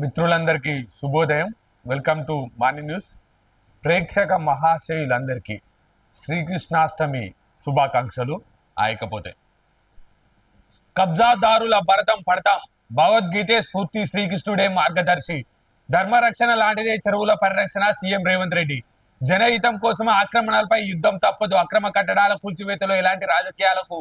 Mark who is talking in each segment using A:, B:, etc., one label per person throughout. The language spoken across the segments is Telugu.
A: మిత్రులందరికీ శుభోదయం. Welcome to morning news. ప్రేక్షక మహాశయులందరికీ శ్రీకృష్ణాష్టమి శుభాకాంక్షలు. ఆయకపోతే కబ్జాదారుల భరతం పడతాం, భగవద్గీతే స్ఫూర్తి, శ్రీకృష్ణుడే మార్గదర్శి, ధర్మరక్షణ లాంటిదే చెరువుల పరిరక్షణ, సీఎం రేవంత్ రెడ్డి. జనహితం కోసం ఆక్రమణలపై యుద్ధం తప్పదు, అక్రమ కట్టడాల కూల్చివేతలో ఎలాంటి రాజకీయాలకు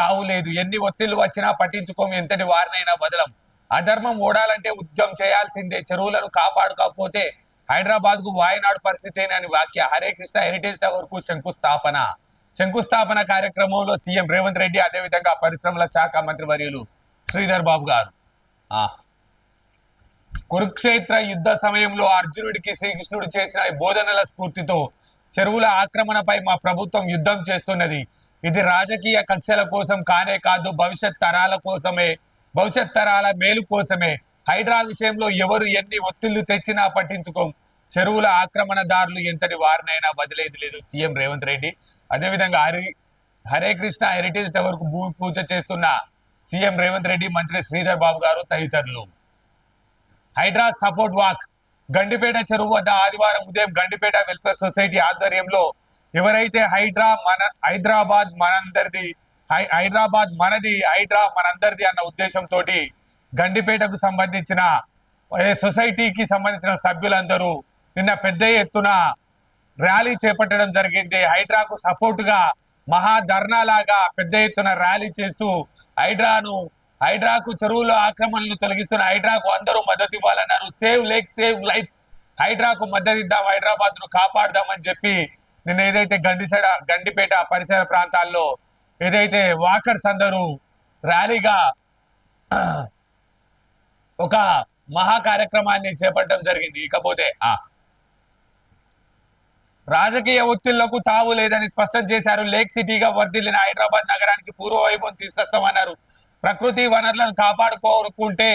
A: తావు లేదు, ఎన్ని ఒత్తిళ్లు వచ్చినా పట్టించుకోము, ఎంతటి వారినైనా వదలం, అధర్మం ఓడాలంటే ఉద్యమం చేయాల్సిందే, చెరువులను కాపాడుకోకపోతే హైదరాబాద్ కు వాయనాడు పరిస్థితేనని వ్యాఖ్య. హరే కృష్ణ హెరిటేజ్ టవర్ కు శంకుస్థాపన కార్యక్రమంలో సీఎం రేవంత్ రెడ్డి, అదేవిధంగా పరిశ్రమల శాఖ మంత్రి వర్యులు శ్రీధర్ బాబు గారు. కురుక్షేత్ర యుద్ధ సమయంలో అర్జునుడికి శ్రీకృష్ణుడు చేసిన బోధనల స్ఫూర్తితో చెరువుల ఆక్రమణపై మా ప్రభుత్వం యుద్ధం చేస్తున్నది. ఇది రాజకీయ కక్షల కోసం కానే కాదు, భవిష్యత్ తరాల మేలు కోసమే. హైడ్రా విషయంలో ఎవరు ఎన్ని ఒత్తిళ్లు తెచ్చినా పట్టించుకోం, చెరువుల ఆక్రమణదారులు ఎంతటి వారినైనా వదిలేది లేదు, సీఎం రేవంత్ రెడ్డి. అదేవిధంగా హరే కృష్ణ హెరిటేజ్ టవర్ కు భూమి పూజ చేస్తున్న సీఎం రేవంత్ రెడ్డి, మంత్రి శ్రీధర్ బాబు గారు తదితరులు. Hydraa support walk. గండిపేట చెరువు వద్ద ఆదివారం ఉదయం గండిపేట వెల్ఫేర్ సొసైటీ ఆధ్వర్యంలో ఎవరైతే హైదరాబాద్ మనది, హైడ్రా మనందరిది అన్న ఉద్దేశంతో గండిపేటకు సంబంధించిన సొసైటీకి సంబంధించిన సభ్యులందరూ నిన్న పెద్ద ఎత్తున ర్యాలీ చేపట్టడం జరిగింది. హైడ్రాకు సపోర్టుగా మహాధర్నా లాగా పెద్ద ఎత్తున ర్యాలీ చేస్తూ హైడ్రాకు చెరువుల ఆక్రమణలు తొలగిస్తున్న హైడ్రాకు అందరూ మద్దతు ఇవ్వాలన్నారు. సేవ్ లేక్ సేవ్ లైఫ్, హైడ్రాకు మద్దతు ఇద్దాం, హైదరాబాద్ ను కాపాడదామని చెప్పి నిన్న ఏదైతే గండిపేట పరిసర ప్రాంతాల్లో ఏదైతే వాకర్స్ అందరూ ర్యాలీగా ఒక మహా కార్యక్రమాన్ని చేపట్టడం జరిగింది. ఇకపోతే రాజకీయ ఒత్తిళ్లకు తావు లేదని స్పష్టం చేశారు. లేక్ సిటీగా వర్ధిల్లిన హైదరాబాద్ నగరానికి పూర్వ వైభవం తీసుకొస్తామన్నారు. ప్రకృతి వనరులను కాపాడుకోకుంటే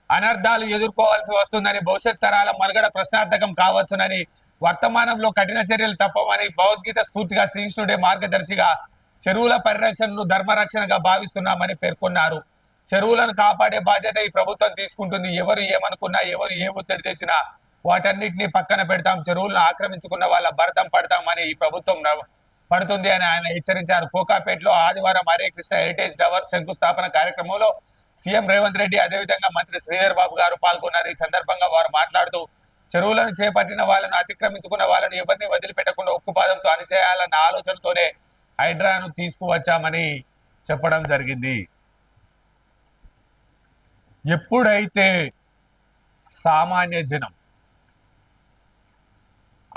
A: అనర్థాలు ఎదుర్కోవాల్సి వస్తుందని, భవిష్యత్ తరాల మనుగడ ప్రశ్నార్థకం కావచ్చునని, వర్తమానంలో కఠిన చర్యలు తప్పవని, భగవద్గీత స్ఫూర్తిగా శ్రీకృష్ణుడే మార్గదర్శిగా చెరువుల పరిరక్షణను ధర్మరక్షణగా భావిస్తున్నామని పేర్కొన్నారు. చెరువులను కాపాడే బాధ్యత ఈ ప్రభుత్వం తీసుకుంటుంది. ఎవరు ఏమనుకున్నా, ఎవరు ఏ ఒత్తిడి తెచ్చినా వాటన్నిటినీ పక్కన పెడతాం, చెరువులను ఆక్రమించుకున్న వాళ్ళ భరతం పడతామని ఈ ప్రభుత్వం పడుతుంది అని ఆయన హెచ్చరించారు. కోకాపేటలో ఆదివారం హరే కృష్ణ హెరిటేజ్ టవర్ శంకుస్థాపన కార్యక్రమంలో సీఎం రేవంత్ రెడ్డి, అదేవిధంగా మంత్రి శ్రీధర్ బాబు గారు పాల్గొన్నారు. ఈ సందర్భంగా వారు మాట్లాడుతూ చెరువులను చేపట్టిన వాళ్ళను, అతిక్రమించుకున్న వాళ్ళను ఎవరిని వదిలిపెట్టకుండా ఉక్కుపాదంతో అణిచేయాలన్న ఆలోచనతోనే హైడ్రాను తీసుకువచ్చామని చెప్పడం జరిగింది. ఎప్పుడైతే సామాన్య జనం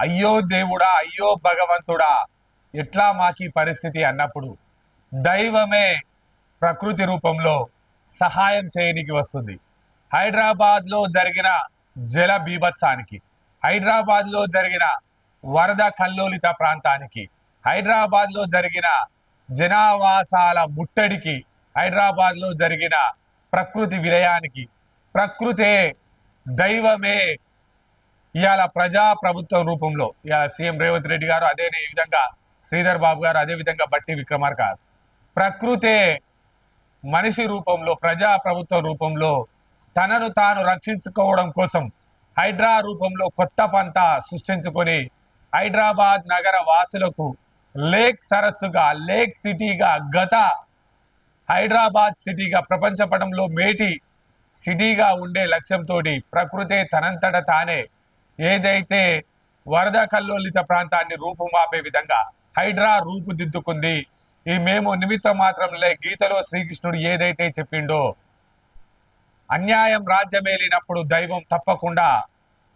A: అయ్యో దేవుడా, అయ్యో భగవంతుడా, ఎట్లా మాకి పరిస్థితి అన్నప్పుడు దైవమే ప్రకృతి రూపంలో సహాయం చేయనికి వస్తుంది. హైదరాబాద్ లో జరిగిన జల బీభత్సానికి, హైదరాబాద్ లో జరిగిన వరద కల్లోలిత ప్రాంతానికి, హైదరాబాద్ లో జరిగిన జనావాసాల ముట్టడికి, హైదరాబాద్ లో జరిగిన ప్రకృతి విలయానికి ప్రకృతే, దైవమే ఇవాళ ప్రజా ప్రభుత్వం రూపంలో ఇవాళ సీఎం రేవంత్ రెడ్డి గారు, అదే విధంగా శ్రీధర్ బాబు గారు, అదే విధంగా బట్టి విక్రమార్క, ప్రకృతే మనిషి రూపంలో, ప్రజా ప్రభుత్వం రూపంలో తనను తాను రక్షించుకోవడం కోసం హైడ్రా రూపంలో కొత్త పంత సృష్టించుకొని హైదరాబాద్ నగర వాసులకు లేక్ సరస్సుగా, లేక్ సిటీగా, గత హైదరాబాద్ సిటీగా, ప్రపంచ పటంలో మేటి సిటీగా ఉండే లక్ష్యంతో ప్రకృతే తనంతట తానే ఏదైతే వరద కల్లోలిత ప్రాంతాన్ని రూపుమాపే విధంగా హైడ్రా రూపుదిద్దుకుంది. ఈ మేము నిమిత్త మాత్రంలే, గీతలో శ్రీకృష్ణుడు ఏదైతే చెప్పిండో, అన్యాయం రాజ్యమేలినప్పుడు దైవం తప్పకుండా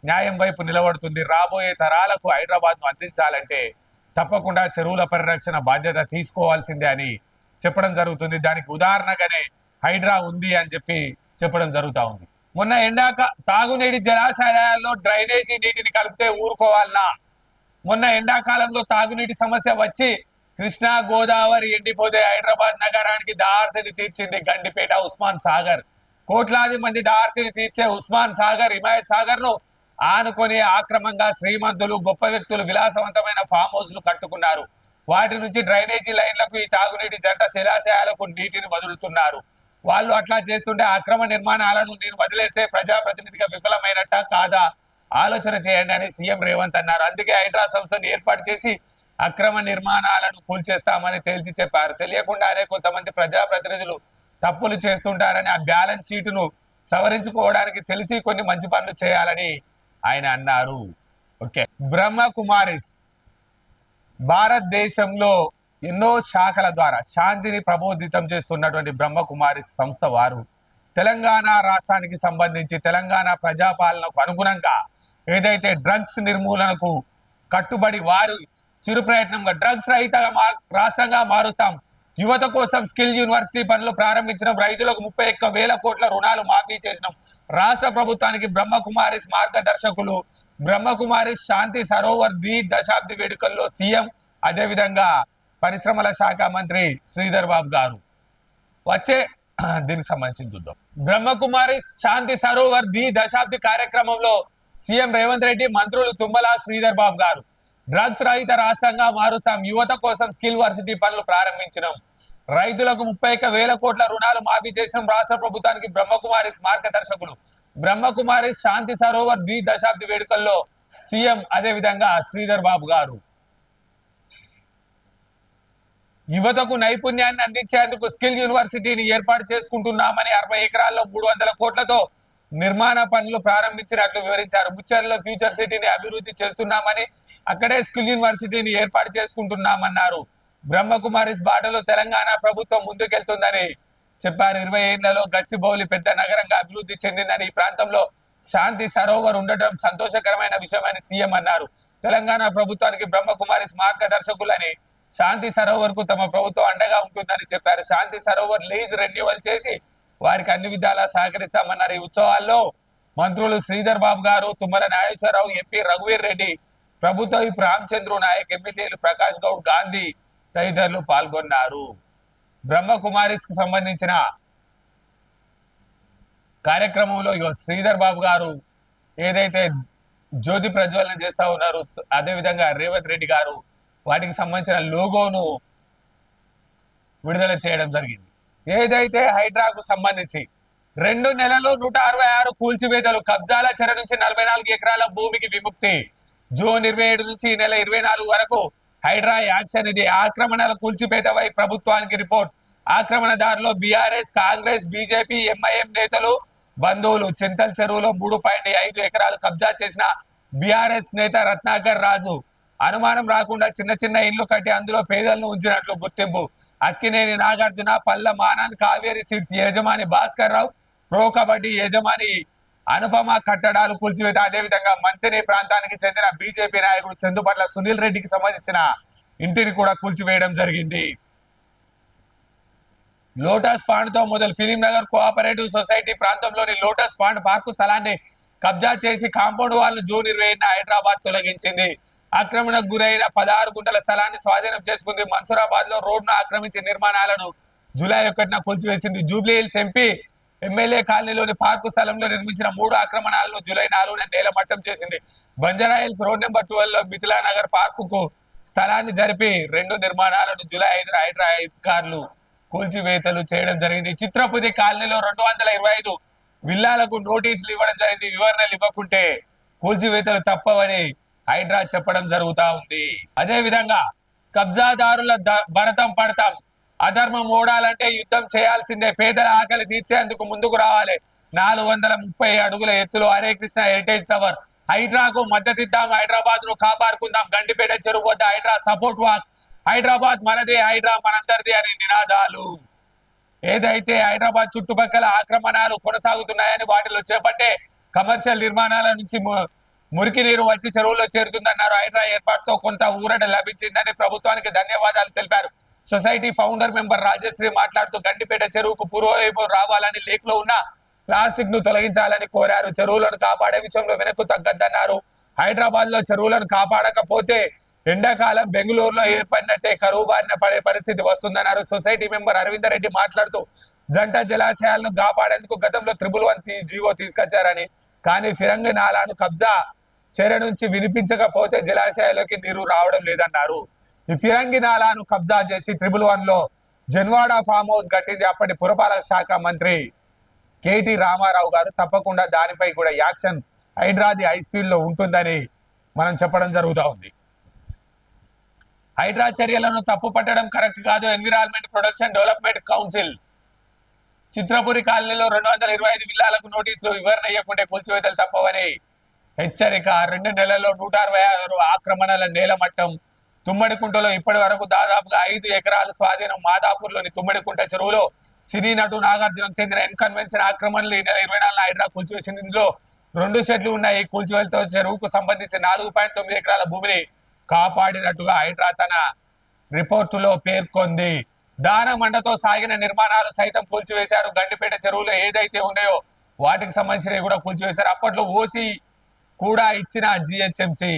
A: న్యాయం వైపు నిలబడుతుంది. రాబోయే తరాలకు హైదరాబాద్ ను అందించాలంటే తప్పకుండా చెరువుల పరిరక్షణ బాధ్యత తీసుకోవాల్సిందే అని చెప్పడం జరుగుతుంది. దానికి ఉదాహరణగానే హైడ్రా ఉంది అని చెప్పి చెప్పడం జరుగుతూ ఉంది. మొన్న తాగునీటి జలాశయాల్లో డ్రైనేజీ నీటిని కలిపితే ఊరుకోవాలన్నా, మొన్న ఎండాకాలంలో తాగునీటి సమస్య వచ్చి కృష్ణా గోదావరి ఎండిపోతే హైదరాబాద్ నగరానికి దార్తిని తీర్చింది గండిపేట ఉస్మాన్ సాగర్. కోట్లాది మంది దార్తిని తీర్చే ఉస్మాన్ సాగర్, హిమాయత్ సాగర్ ను ఆనుకొని ఆక్రమంగా శ్రీమంతులు, గొప్ప వ్యక్తులు విలాసవంతమైన ఫామ్ హౌస్లు కట్టుకున్నారు. వాటి నుంచి డ్రైనేజీ లైన్లకు, ఈ తాగునీటి జంట జలాశయాలకు నీటిని వదులుతున్నారు. వాళ్ళు అట్లా చేస్తుంటే అక్రమ నిర్మాణాలను నేను వదిలేస్తే ప్రజాప్రతినిధిగా విఫలమైనట్ట కాదా ఆలోచన చేయండి అని సీఎం రేవంత్ అన్నారు. అందుకే హైడ్రా సంస్థను ఏర్పాటు చేసి అక్రమ నిర్మాణాలను కూల్చేస్తామని తేల్చి చెప్పారు. తెలియకుండానే కొంతమంది ప్రజాప్రతినిధులు తప్పులు చేస్తుంటారని ఆ బ్యాలెన్స్ షీటును సవరించుకోవడానికి తెలిసి కొన్ని మంచి పనులు చేయాలని ఆయన అన్నారు. ఓకే, బ్రహ్మకుమారిస్ భారతదేశంలో ఎన్నో శాఖల ద్వారా శాంతిని ప్రబోధితం చేస్తున్నటువంటి బ్రహ్మకుమారి సంస్థ వారు తెలంగాణ రాష్ట్రానికి సంబంధించి తెలంగాణ ప్రజాపాలనకు అనుగుణంగా ఏదైతే డ్రగ్స్ నిర్మూలనకు కట్టుబడి వారు చిరు ప్రయత్నంగా డ్రగ్స్ రహిత రాష్ట్రంగా మారుస్తాం, యువత కోసం స్కిల్ యూనివర్సిటీ పనులు ప్రారంభించడం, రైతులకు 31,000 కోట్ల రుణాలు మాఫీ చేసినాం, రాష్ట్ర ప్రభుత్వానికి బ్రహ్మకుమారిస్ మార్గదర్శకులు, బ్రహ్మకుమారిస్ శాంతి సరోవర్ దశాబ్ది వేడుకల్లో సీఎం, అదేవిధంగా పరిశ్రమల శాఖ మంత్రి శ్రీధర్ బాబు గారు వచ్చే దీనికి సంబంధించి చూద్దాం. బ్రహ్మకుమారి శాంతి సరోవర్ దశాబ్ది కార్యక్రమంలో సీఎం రేవంత్ రెడ్డి, మంత్రులు తుమ్మల శ్రీధర్ బాబు గారు డ్రగ్స్ రహిత రాష్ట్రంగా మారుస్తాం, యువత కోసం స్కిల్ వర్సిటీ పనులు ప్రారంభించినాం, రైతులకు 31,000 కోట్ల రుణాలు మాఫీ చేసినాం, రాష్ట్ర ప్రభుత్వానికి బ్రహ్మకుమారి మార్గదర్శకులు, బ్రహ్మకుమారి శాంతి సరోవర్ దశాబ్ది వేడుకల్లో సీఎం, అదేవిధంగా శ్రీధర్ బాబు గారు యువతకు నైపుణ్యాన్ని అందించేందుకు స్కిల్ యూనివర్సిటీని ఏర్పాటు చేసుకుంటున్నామని 60 ఎకరాల్లో 300 కోట్లతో నిర్మాణ పనులు ప్రారంభించినట్లు వివరించారు. ముచ్చర్లో ఫ్యూచర్ సిటీని అభివృద్ధి చేస్తున్నామని అక్కడే స్కిల్ యూనివర్సిటీని ఏర్పాటు చేసుకుంటున్నామన్నారు. బ్రహ్మకుమారిస్ బాటలో తెలంగాణ ప్రభుత్వం ముందుకెళ్తుందని చెప్పారు. 20 ఏళ్లలో గచ్చిబౌలి పెద్ద నగరంగా అభివృద్ధి చెందిందని, ఈ ప్రాంతంలో శాంతి సరోవర్ ఉండటం సంతోషకరమైన విషయమని సీఎం అన్నారు. తెలంగాణ ప్రభుత్వానికి బ్రహ్మకుమారిస్ మార్గదర్శకులని, శాంతి సరోవర్ కు తమ ప్రభుత్వం అండగా ఉంటుందని చెప్పారు. శాంతి సరోవర్ లీజ్ రెన్యువల్ చేసి వారికి అన్ని విధాలా సహకరిస్తామన్నారు. ఈ ఉత్సవాల్లో మంత్రులు శ్రీధర్ బాబు గారు, తుమ్మల నాగేశ్వరరావు, ఎంపీ రఘువీర్ రెడ్డి, ప్రభుత్వ రామచంద్ర నాయక్, ఎమ్మెల్యేలు ప్రకాష్ గౌడ్, గాంధీ తదితరులు పాల్గొన్నారు. బ్రహ్మకుమారిస్ కు సంబంధించిన కార్యక్రమంలో శ్రీధర్ బాబు గారు ఏదైతే జ్యోతి ప్రజ్వలన చేస్తా ఉన్నారు, అదేవిధంగా రేవంత్ రెడ్డి గారు వాటికి సంబంధించిన లోగోను విడుదల చేయడం జరిగింది. ఏదైతే హైడ్రాకు సంబంధించి 2 నెలల్లో 166 కూల్చివేతలు, కబ్జాల చెర నుంచి 44 ఎకరాల భూమికి విముక్తి, జూన్ 27 నుంచి ఈ నెల 24 వరకు హైడ్రా యాక్షన్. ఇది ఆక్రమణల కూల్చివేతపై ప్రభుత్వానికి రిపోర్ట్. ఆక్రమణదారులు బీఆర్ఎస్, కాంగ్రెస్, బీజేపీ, ఎంఐఎం నేతలు, బంధువులు. చింతల్ చెరువులో 3.5 ఎకరాలు కబ్జా చేసిన బీఆర్ఎస్ నేత రత్నాకర్ రాజు అనుమానం రాకుండా చిన్న చిన్న ఇళ్లు కట్టి అందులో పేదలను ఉంచినట్లు గుర్తింపు. అక్కినేని నాగార్జున, పల్లెం ఆనంద్, కావేరీ సీడ్స్ యజమాని భాస్కర్ రావు, ప్రో కబడ్డీ యజమాని అనుపమ కట్టడాలు కూల్చివేత. అదేవిధంగా మంతిని ప్రాంతానికి చెందిన బీజేపీ నాయకుడు చందుపట్ల సునీల్ రెడ్డికి సంబంధించిన ఇంటిని కూడా కూల్చివేయడం జరిగింది. లోటస్ పాండ్ తో మొదలు ఫిలిం నగర్ కోఆపరేటివ్ సొసైటీ ప్రాంతంలోని లోటస్ పాండ్ పార్కు స్థలాన్ని కబ్జా చేసి కాంపౌండ్ వాళ్ళు జూన్ 20న హైదరాబాద్ తొలగించింది. ఆక్రమణకు గురైన 16 గుంటల స్థలాన్ని స్వాధీనం చేసుకుంది. మన్సూరాబాద్ లో రోడ్ను ఆక్రమించి నిర్మాణాలను జూలై 1న కూల్చివేసింది. జూబ్లీ హిల్స్ ఎంపీ ఎమ్మెల్యే కాలనీలోని పార్కు స్థలంలో నిర్మించిన 3 ఆక్రమణాలను జూలై 4న నేలమట్టం చేసింది. బంజారా హిల్స్ రోడ్ నెంబర్ 12 లో మిథిలా నగర్ పార్కుకు స్థలాన్ని జరిపి 2 నిర్మాణాలను జూలై 5న హైడ్రా అధికారులు కూల్చివేతలు చేయడం జరిగింది. చిత్రపుది కాలనీలో 225 విల్లాలకు నోటీసులు ఇవ్వడం జరిగింది. వివరణలు ఇవ్వకుంటే కూల్చివేతలు తప్పవని హైడ్రా చెప్పడం జరుగుతా ఉంది. అదే విధంగా కబ్జాదారుల భరతం పడతాం, అధర్మం ఓడాలంటే యుద్ధం చేయాల్సిందే, పేదల ఆకలి తీర్చేందుకు ముందుకు రావాలి. 430 అడుగుల ఎత్తులో హరే కృష్ణ హెరిటేజ్ టవర్. హైడ్రాకు మద్దతిద్దాం, హైదరాబాద్ ను కాపాడుకుందాం, గండిపేట చెరువు వద్ద హైడ్రా సపోర్ట్ వాక్, హైదరాబాద్ మనదే, హైడ్రా మనందరిది అని నినాదాలు. ఏదైతే హైదరాబాద్ చుట్టుపక్కల ఆక్రమణాలు కొనసాగుతున్నాయని వాటిలో చేపట్టే కమర్షియల్ నిర్మాణాల నుంచి మురికి నీరు వచ్చి చెరువుల్లో చేరుతుందన్నారు. హైడ్రా ఏర్పాటుతో కొంత ఊరట లభించిందని ప్రభుత్వానికి ధన్యవాదాలు తెలిపారు. సొసైటీ ఫౌండర్ మెంబర్ రాజశ్రీ మాట్లాడుతూ గండిపేట చెరువుకు పూర్వవైపు రావాలని, లేక్ లో ఉన్న ప్లాస్టిక్ ను తొలగించాలని కోరారు. చెరువులను కాపాడే విషయంలో వెనక్కు తగ్గద్దన్నారు. హైదరాబాద్ లో చెరువులను కాపాడకపోతే ఎండాకాలం బెంగళూరులో ఏర్పడినట్టే కరువు బారిన పడే పరిస్థితి వస్తుందన్నారు. సొసైటీ మెంబర్ అరవిందర్ రెడ్డి మాట్లాడుతూ జంట జలాశయాలను కాపాడేందుకు గతంలో 111 జీవో తీసుకొచ్చారని, కానీ ఫిరంగి నాలాను కబ్జా చెర నుంచి వినిపించకపోతే జలాశయాలకి నీరు రావడం లేదన్నారు. ఈ ఫిరంగి నాలాను కబ్జా చేసి 111లో జన్వాడ ఫామ్ హౌస్ కట్టింది అప్పటి పురపాలక శాఖ మంత్రి కేటీ రామారావు గారు. తప్పకుండా దానిపై కూడా యాక్షన్ హైడ్రాది హై స్పీడ్ లో ఉంటుందని మనం చెప్పడం జరుగుతూ ఉంది. హైడ్రా చర్యలను తప్పు పట్టడం కరెక్ట్ కాదు. Environment protection development council Chitrapuri కాలనీలో 225 విల్లాలకు నోటీసులు, వివరణ ఇవ్వకుంటే కూల్చివేతలు తప్పవని హెచ్చరిక. 2 నెలల్లో 166 ఆక్రమణల నేల మట్టం. తుమ్మడికుంటలో ఇప్పటి వరకు దాదాపుగా 5 ఎకరాలు స్వాధీనం. మాదాపూర్లోని తుమ్మడికుంట చెరువులో సినీ నటు నాగార్జునకు చెందిన ఇన్కన్వెన్షన్ ఆక్రమణలు ఈ నెల 24 హైడ్రా కూల్చివేసింది. ఇందులో 2 షెడ్లు ఉన్నాయి. కూల్చివేతతో చెరువుకు సంబంధించి 4.9 ఎకరాల భూమిని కాపాడినట్టుగా హైడ్రా తన రిపోర్టులో పేర్కొంది. దాన మండతో సాగిన నిర్మాణాలు సైతం కూల్చివేశారు. గండిపేట చెరువులో ఏదైతే ఉన్నాయో వాటికి సంబంధించినవి కూడా కూల్చివేశారు. అప్పట్లో ఓసీ కూడా ఇచ్చిన జిహెచ్ఎంసి,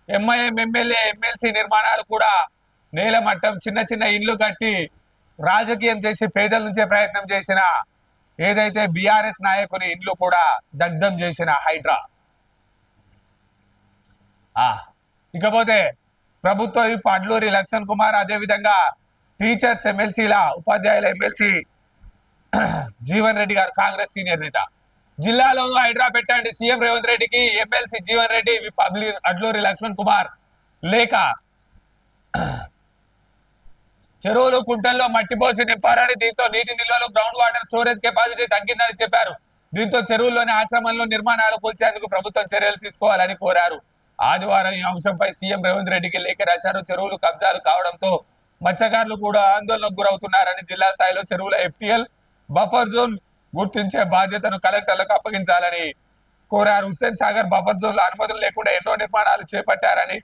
A: ఎంఐఎం ఎమ్మెల్యే ఎమ్మెల్సీ నిర్మాణాలు కూడా నేల మట్టం. చిన్న చిన్న ఇండ్లు కట్టి రాజకీయం చేసి పేదల నుంచే ప్రయత్నం చేసిన ఏదైతే బిఆర్ఎస్ నాయకుని ఇండ్లు కూడా దగ్ధం చేసిన హైడ్రా. ఇకపోతే ప్రభుత్వ విప్ అడ్లూరి లక్ష్మణ్ కుమార్, అదేవిధంగా టీచర్స్ ఎమ్మెల్సీల ఉపాధ్యాయుల ఎమ్మెల్సీ జీవన్ రెడ్డి గారు, కాంగ్రెస్ సీనియర్ నేత. జిల్లాలో హైడ్రా పెట్టండి సీఎం రేవంత్ రెడ్డికి ఎమ్మెల్సీ జీవన్ రెడ్డి, విప్ అడ్లూరి లక్ష్మణ్ కుమార్ లేఖ. చెరువులు కుంటల్లో మట్టి పోసి నింపారని, దీంతో నీటి నిల్వలు గ్రౌండ్ వాటర్ స్టోరేజ్ కెపాసిటీ తగ్గిందని చెప్పారు. దీంతో చెరువుల్లోని ఆక్రమణలు నిర్మాణాలు కూల్చేందుకు ప్రభుత్వం చర్యలు తీసుకోవాలని కోరారు. ఆదివారం ఈ అంశంపై సీఎం రేవంత్ రెడ్డికి లేఖ రాశారు. చెరువులు కబ్జాలు కావడంతో మత్స్యకారులు కూడా ఆందోళనకు గురవుతున్నారని, జిల్లా స్థాయిలో చెరువుల ఎఫ్టీఎల్ బఫర్ జోన్ గుర్తించే బాధ్యతను కలెక్టర్లకు అప్పగించాలని కోరారు. హుస్సేన్ సాగర్ బఫర్ జోన్ లో అనుమతులు లేకుండా ఎన్నో నిర్మాణాలు చేపట్టారని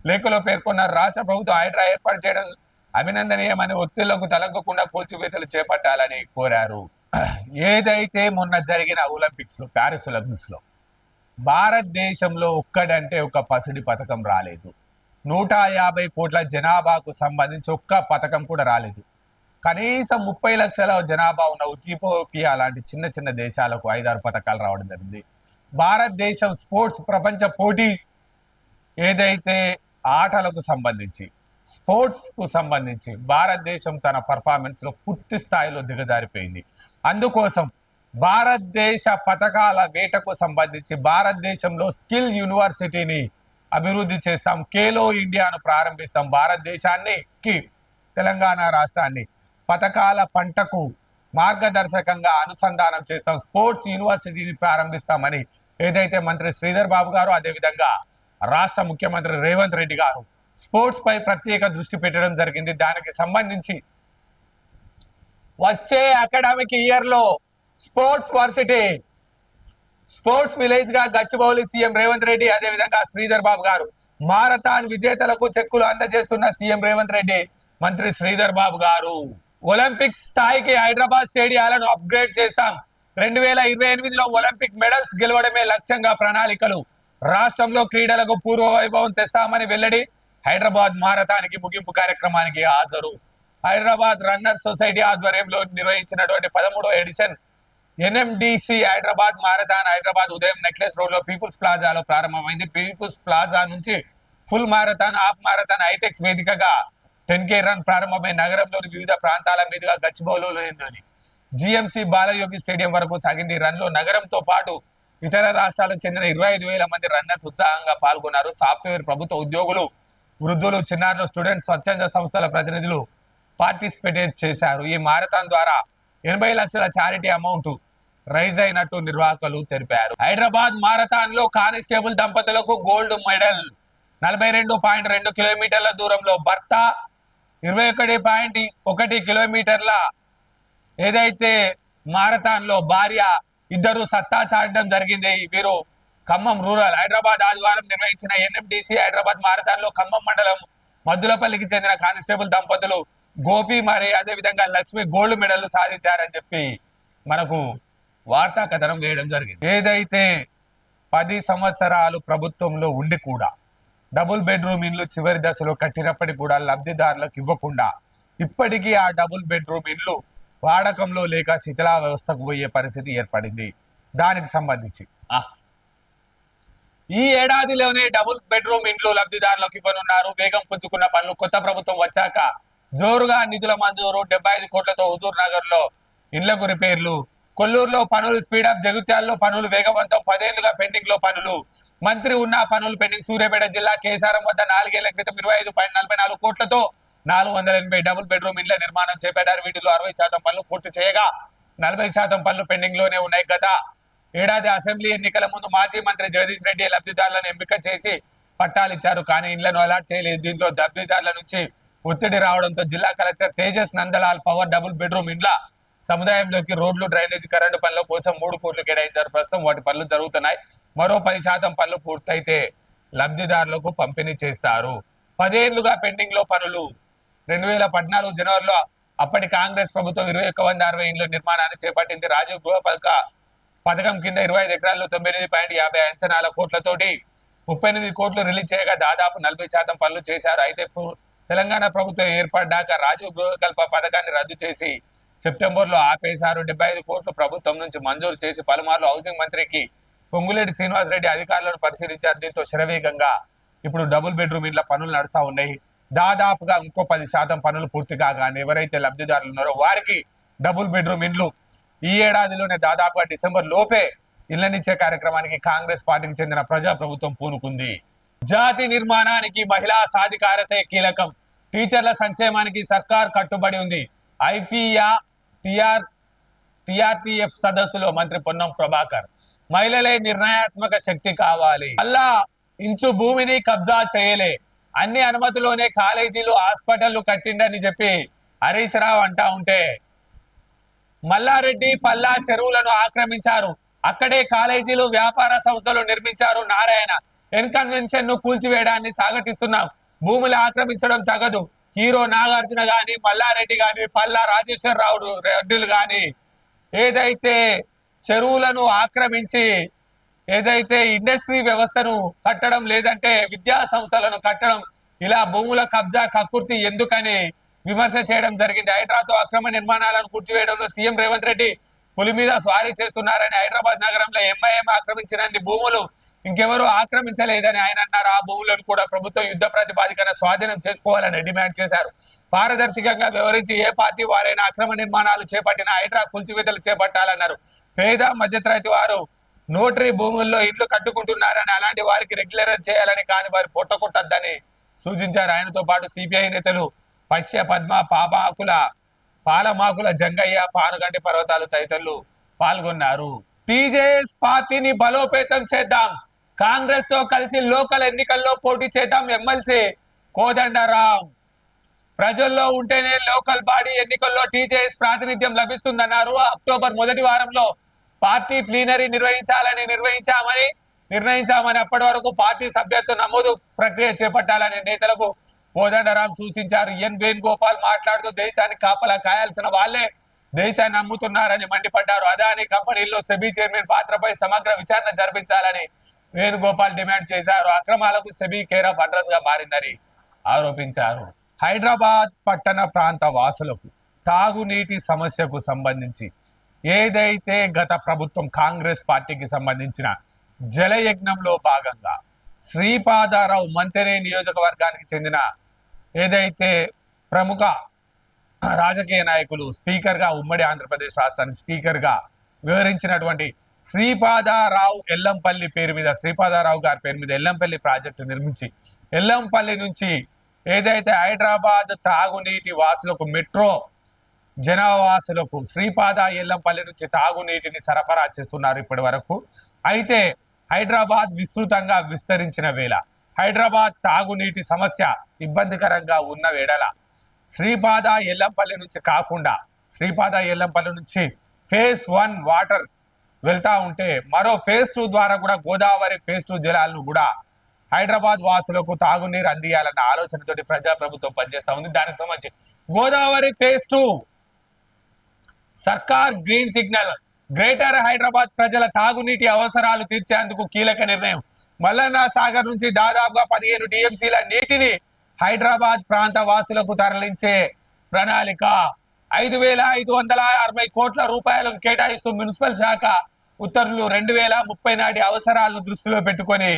A: లేఖలో పేర్కొన్నారు. రాష్ట్ర ప్రభుత్వం హైడ్రా ఏర్పాటు చేయడం అభినందనీయమని, ఒత్తిళ్లకు తలగ్గకుండా కూల్చివేతలు చేపట్టాలని కోరారు. ఏదైతే మొన్న జరిగిన ఒలింపిక్స్ లో, ప్యారిస్ ఒలింపిక్స్ లో భారతదేశంలో ఒక్కడంటే ఒక పసిడి పథకం రాలేదు. 150 కోట్ల జనాభాకు సంబంధించి ఒక్క పథకం కూడా రాలేదు. కనీసం 30 లక్షల జనాభా ఉన్న ఇథియోపియా లాంటి చిన్న చిన్న దేశాలకు 5-6 పథకాలు రావడం జరిగింది. భారతదేశం స్పోర్ట్స్ ప్రపంచ పోటీ ఏదైతే ఆటలకు సంబంధించి, స్పోర్ట్స్ కు సంబంధించి భారతదేశం తన పర్ఫార్మెన్స్ లో పూర్తి స్థాయిలో దిగజారిపోయింది. అందుకోసం భారతదేశ పథకాల వేటకు సంబంధించి భారతదేశంలో స్కిల్ యూనివర్సిటీని అభివృద్ధి చేస్తాం. ఖేలో ఇండియాను ప్రారంభిస్తాం. భారతదేశానికి, తెలంగాణ రాష్ట్రాన్ని పథకాల పంటకు మార్గదర్శకంగా అనుసంధానం చేస్తాం. స్పోర్ట్స్ యూనివర్సిటీని ప్రారంభిస్తామని ఏదైతే మంత్రి శ్రీధర్ బాబు గారు, అదేవిధంగా రాష్ట్ర ముఖ్యమంత్రి రేవంత్ రెడ్డి గారు స్పోర్ట్స్ పై ప్రత్యేక దృష్టి పెట్టడం జరిగింది. దానికి సంబంధించి వచ్చే అకాడమిక్ ఇయర్ లో స్పోర్ట్స్ వర్సిటీ, స్పోర్ట్స్ విలేజ్ గా గచ్చిబౌలి సీఎం రేవంత్ రెడ్డి, అదేవిధంగా శ్రీధర్ బాబు గారు మారథాన్ విజేతలకు చెక్కులు అందజేస్తున్న సీఎం రేవంత్ రెడ్డి, మంత్రి శ్రీధర్ బాబు గారు. ఒలింపిక్ స్థాయికి హైదరాబాద్ స్టేడియాలను అప్గ్రేడ్ చేస్తాం. 2028లో ఒలింపిక్ మెడల్స్ గెలవడమే లక్ష్యంగా ప్రణాళికలు. రాష్ట్రంలో క్రీడలకు పూర్వ వైభవం తెస్తామని వెల్లడి. హైదరాబాద్ మారథానికి ముగింపు కార్యక్రమానికి హాజరు. హైదరాబాద్ రన్నర్ సొసైటీ ఆధ్వర్యంలో నిర్వహించినటువంటి 13వ edition NMDC Hyderabad marathon Hyderabad ఉదయం నెక్లెస్ రోడ్ లో పీపుల్స్ ప్లాజాలో ప్రారంభమైంది. పీపుల్స్ ప్లాజా నుంచి full marathon, half marathon, HITEX వేదికగా 10K రన్ ప్రారంభమై నగరంలోని వివిధ ప్రాంతాల మీదుగా గచ్చిబౌలిలోని జిఎంసి బాలయోగి స్టేడియం వరకు సాగింది. రన్ లో నగరంతో పాటు ఇతర రాష్ట్రాలకు చెందిన 25,000 మంది రన్నర్స్ ఉత్సాహంగా పాల్గొన్నారు. సాఫ్ట్వేర్, ప్రభుత్వ ఉద్యోగులు, వృద్ధులు, చిన్నారులు, స్టూడెంట్స్, స్వచ్ఛంద సంస్థల ప్రతినిధులు పార్టిసిపేట్ చేశారు. ఈ మారథాన్ ద్వారా 80 లక్షల చారిటీ అమౌంట్ రైజ్ అయినట్టు నిర్వాహకులు తెలిపారు. హైదరాబాద్ మారథాన్ లో కానిస్టేబుల్ దంపతులకు గోల్డ్ మెడల్. 42.2 కిలోమీటర్ల దూరంలో భర్త, 21.1 కిలోమీటర్ల ఏదైతే మారథాన్ లో భార్య ఇద్దరు సత్తా చాటడం జరిగింది. వీరు ఖమ్మం రూరల్. హైదరాబాద్ ఆదివారం నిర్వహించిన ఎన్ఎండిసి హైదరాబాద్ మారథాన్ లో ఖమ్మం మండలం మద్దులపల్లికి చెందిన కానిస్టేబుల్ దంపతులు గోపి మరి అదేవిధంగా లక్ష్మి గోల్డ్ మెడల్ సాధించారని చెప్పి మనకు వార్తా కథనం వేయడం జరిగింది. ఏదైతే 10 సంవత్సరాలు ప్రభుత్వంలో ఉండి కూడా డబుల్ బెడ్రూమ్ ఇండ్లు చివరి దశలో కట్టినప్పటికీ కూడా లబ్ధిదారులకు ఇవ్వకుండా ఇప్పటికీ ఆ డబుల్ బెడ్రూమ్ ఇండ్లు వాడకంలో లేక శిథిలా వ్యవస్థకు పోయే పరిస్థితి ఏర్పడింది. దానికి సంబంధించి ఈ ఏడాదిలోనే డబుల్ బెడ్రూమ్ ఇండ్లు లబ్ధిదారులకు ఇవ్వనున్నారు. వేగం పుంజుకున్న పనులు. కొత్త ప్రభుత్వం వచ్చాక జోరుగా నిధుల మంజూరు 75 కోట్లతో హుజూర్ నగర్ లో ఇండ్లకు రిపేర్లు, కొల్లూరులో పనులు స్పీడప్, జగిత్యాలలో పనులు వేగవంతం, 10 ఏళ్లుగా పెండింగ్ లో పనులు. మంత్రి ఉన్న పనులు పెండింగ్. సూర్యాపేట జిల్లా కేసారం వద్ద 4 ఏళ్ల క్రితం 25.44 కోట్లతో 480 డబుల్ బెడ్రూమ్ ఇండ్ల నిర్మాణం చేపట్టారు. వీటిలో 60% పనులు పూర్తి చేయగా 40% పనులు పెండింగ్ లోనే ఉన్నాయి. గత ఏడాది అసెంబ్లీ ఎన్నికల ముందు మాజీ మంత్రి జగదీష్ రెడ్డి లబ్ధిదారులను ఎంపిక చేసి పట్టాలు ఇచ్చారు, కానీ ఇళ్లను అలాట్ చేయలేదు. దీంట్లో లబ్ధిదారుల నుంచి ఒత్తిడి రావడంతో జిల్లా collector Tejas Nandlal Pawar double bedroom ఇండ్ల సముదాయంలోకి రోడ్లు, డ్రైనేజ్, కరెంటు పనుల కోసం 3 కోట్లు కేటాయించారు. ప్రస్తుతం వాటి పనులు జరుగుతున్నాయి. మరో 10% పనులు పూర్తయితే లబ్ధిదారులకు పంపిణీ చేస్తారు. 10 ఏళ్లుగా పెండింగ్ లో పనులు. 2014 జనవరిలో అప్పటి కాంగ్రెస్ ప్రభుత్వం 2160 ఇండ్ల నిర్మాణాన్ని చేపట్టింది. రాజీవ్ గృహ పథకం కింద 25 ఎకరాల్లో 98.50 అంచనాల కోట్లతోటి 38 కోట్లు రిలీజ్ చేయగా దాదాపు 40% పనులు చేశారు. అయితే తెలంగాణ ప్రభుత్వం ఏర్పడ్డాక రాజీవ్ గృహకల్ప పథకాన్ని రద్దు చేసి సెప్టెంబర్ లో ఆపేశారు. 75 కోట్లు ప్రభుత్వం నుంచి మంజూరు చేసి పలుమార్లు హౌసింగ్ మంత్రికి పొంగులేటి శ్రీనివాసరెడ్డి అధికారులను పరిశీలించారు. దీంతో శరవేగంగా ఇప్పుడు డబుల్ బెడ్రూమ్ ఇండ్ల పనులు నడుస్తా ఉన్నాయి. దాదాపుగా ఇంకో 10% పనులు పూర్తి కాగానే ఎవరైతే లబ్ధిదారులు ఉన్నారో వారికి డబుల్ బెడ్రూమ్ ఇండ్లు ఈ ఏడాదిలోనే దాదాపుగా డిసెంబర్ లోపే ఇళ్లనిచ్చే కార్యక్రమానికి కాంగ్రెస్ పార్టీకి చెందిన ప్రజా ప్రభుత్వం పూనుకుంది. జాతి నిర్మాణానికి మహిళా సాధికారతే కీలకం. టీచర్ల సంక్షేమానికి సర్కార్ కట్టుబడి ఉంది. ఐఫియా టిఆర్టిఎఫ్ సదస్సులో మంత్రి పొన్నం ప్రభాకర్ మహిళలే నిర్ణయాత్మక శక్తి కావాలి, అల్లా ఇంచు భూమిని కబ్జా చేయలే, అన్ని అనుమతిలోనే కాలేజీలు, హాస్పిటళ్లు కట్టిండని చెప్పి హరీష్ రావు అంటా ఉంటే మల్లారెడ్డి పల్లా చెరువులను ఆక్రమించారు, అక్కడే కాలేజీలు, వ్యాపార సంస్థలు నిర్మించారు. నారాయణ ఎన్కన్వెన్షన్ ను కూల్చివేయడాన్ని స్వాగతిస్తున్నాం. భూములు ఆక్రమించడం తగదు. హీరో నాగార్జున గాని, మల్లారెడ్డి గాని, పల్లా రాజేశ్వరరావు రెడ్డిలు గాని ఏదైతే చెరువులను ఆక్రమించి ఏదైతే ఇండస్ట్రీ వ్యవస్థను కట్టడం, లేదంటే విద్యా సంస్థలను కట్టడం, ఇలా భూముల కబ్జా కక్కుర్తి ఎందుకని విమర్శ చేయడం జరిగింది. హైడ్రాతో అక్రమ నిర్మాణాలను కూర్చివేయడంలో సీఎం రేవంత్ రెడ్డి పులి మీద స్వారీ చేస్తున్నారని, హైదరాబాద్ నగరంలో ఎంఐఎం ఆక్రమించినన్ని భూములు ఇంకెవరూ ఆక్రమించలేదని ఆయన అన్నారు. ఆ భూములను కూడా ప్రభుత్వం యుద్ధ ప్రాతిపదికన స్వాధీనం చేసుకోవాలని డిమాండ్ చేశారు. పారదర్శకంగా వివరించి ఏ పార్టీ వారైనా అక్రమ నిర్మాణాలు చేపట్టిన హైడ్రా కూల్చివేతలు చేపట్టాలన్నారు. పేద మధ్యతరగతి వారు నోటరీ భూముల్లో ఇళ్లు కట్టుకుంటున్నారని, అలాంటి వారికి రెగ్యులర్ చేయాలని, కానీ వారి పొట్టకొట్టద్దని సూచించారు. ఆయనతో పాటు సిపిఐ నేతలు పశ్య పద్మ, పాలమాకుల జంగయ్య, పానుగంటి పర్వతాలు తదితరులు పాల్గొన్నారు. టీజేఎస్ పార్టీని బలోపేతం చేద్దాం, కాంగ్రెస్ తో కలిసి లోకల్ ఎన్నికల్లో పోటీ చేద్దాం. ఎమ్మెల్సీ కోదండరాం ప్రజల్లో ఉంటేనే లోకల్ బాడీ ఎన్నికల్లో టీజేఎస్ ప్రాతినిధ్యం లభిస్తుందన్నారు. అక్టోబర్ మొదటి వారంలో పార్టీ ప్లీనరీ నిర్ణయించామని అప్పటి వరకు పార్టీ సభ్యత్వ నమోదు ప్రక్రియ చేపట్టాలని నేతలకు కోదండరాం సూచించారు. ఎన్ వేణుగోపాల్ మాట్లాడుతూ దేశానికి కాపలా కాయాల్సిన వాళ్లే దేశాన్ని అమ్ముతున్నారని మండిపడ్డారు. అదాని కంపెనీల్లో సెబీ చైర్మన్ పాత్రపై సమగ్ర విచారణ జరిపించాలని వేణుగోపాల్ డిమాండ్ చేశారు. అక్రమాలకు సెబీ కేర్ ఆఫ్ అడ్రస్ గా మారిందని ఆరోపించారు. హైదరాబాద్ పట్టణ ప్రాంత వాసులకు తాగునీటి సమస్యకు సంబంధించి ఏదైతే గత ప్రభుత్వం కాంగ్రెస్ పార్టీకి సంబంధించిన జలయజ్ఞంలో భాగంగా శ్రీపాదారావు మంతెనే నియోజకవర్గానికి చెందిన ఏదైతే ప్రముఖ రాజకీయ నాయకులు స్పీకర్ గా, ఉమ్మడి ఆంధ్రప్రదేశ్ రాష్ట్రానికి స్పీకర్ గా వివరించినటువంటి శ్రీపాదారావు ఎల్లంపల్లి పేరు మీద, శ్రీపాదారావు గారి పేరు మీద ఎల్లంపల్లి ప్రాజెక్టు నిర్మించి ఎల్లంపల్లి నుంచి ఏదైతే హైదరాబాద్ తాగునీటి వాసులకు, మెట్రో జనవాసులకు శ్రీపాద ఎల్లంపల్లి నుంచి తాగునీటిని సరఫరా చేస్తున్నారు ఇప్పటి వరకు. అయితే హైదరాబాద్ విస్తృతంగా విస్తరించిన వేళ హైదరాబాద్ తాగునీటి సమస్య ఇబ్బందికరంగా ఉన్న వేళ శ్రీపాద ఎల్లంపల్లి నుంచి కాకుండా శ్రీపాద ఎల్లంపల్లి నుంచి ఫేజ్ 1 వాటర్ వెళ్తా ఉంటే మరో ఫేజ్ 2 ద్వారా కూడా గోదావరి ఫేజ్ 2 జలాలను కూడా హైదరాబాద్ వాసులకు తాగునీరు అందియాలన్న ఆలోచనతోటి ప్రజాప్రభుత్వం పనిచేస్తా ఉంది. దానికి సంబంధించి గోదావరి ఫేజ్ 2 సర్కార్ గ్రీన్ సిగ్నల్, గ్రేటర్ హైదరాబాద్ ప్రజల తాగునీటి అవసరాలు తీర్చేందుకు కీలక నిర్ణయం. మల్లన్న సాగర్ నుంచి దాదాపుగా 15 టీఎంసీల నీటిని హైదరాబాద్ ప్రాంత వాసులకు తరలించే ప్రణాళిక. 5,560 కోట్ల రూపాయలను కేటాయిస్తూ మున్సిపల్ శాఖ ఉత్తర్వులు 2030 నాటి అవసరాలను దృష్టిలో పెట్టుకొని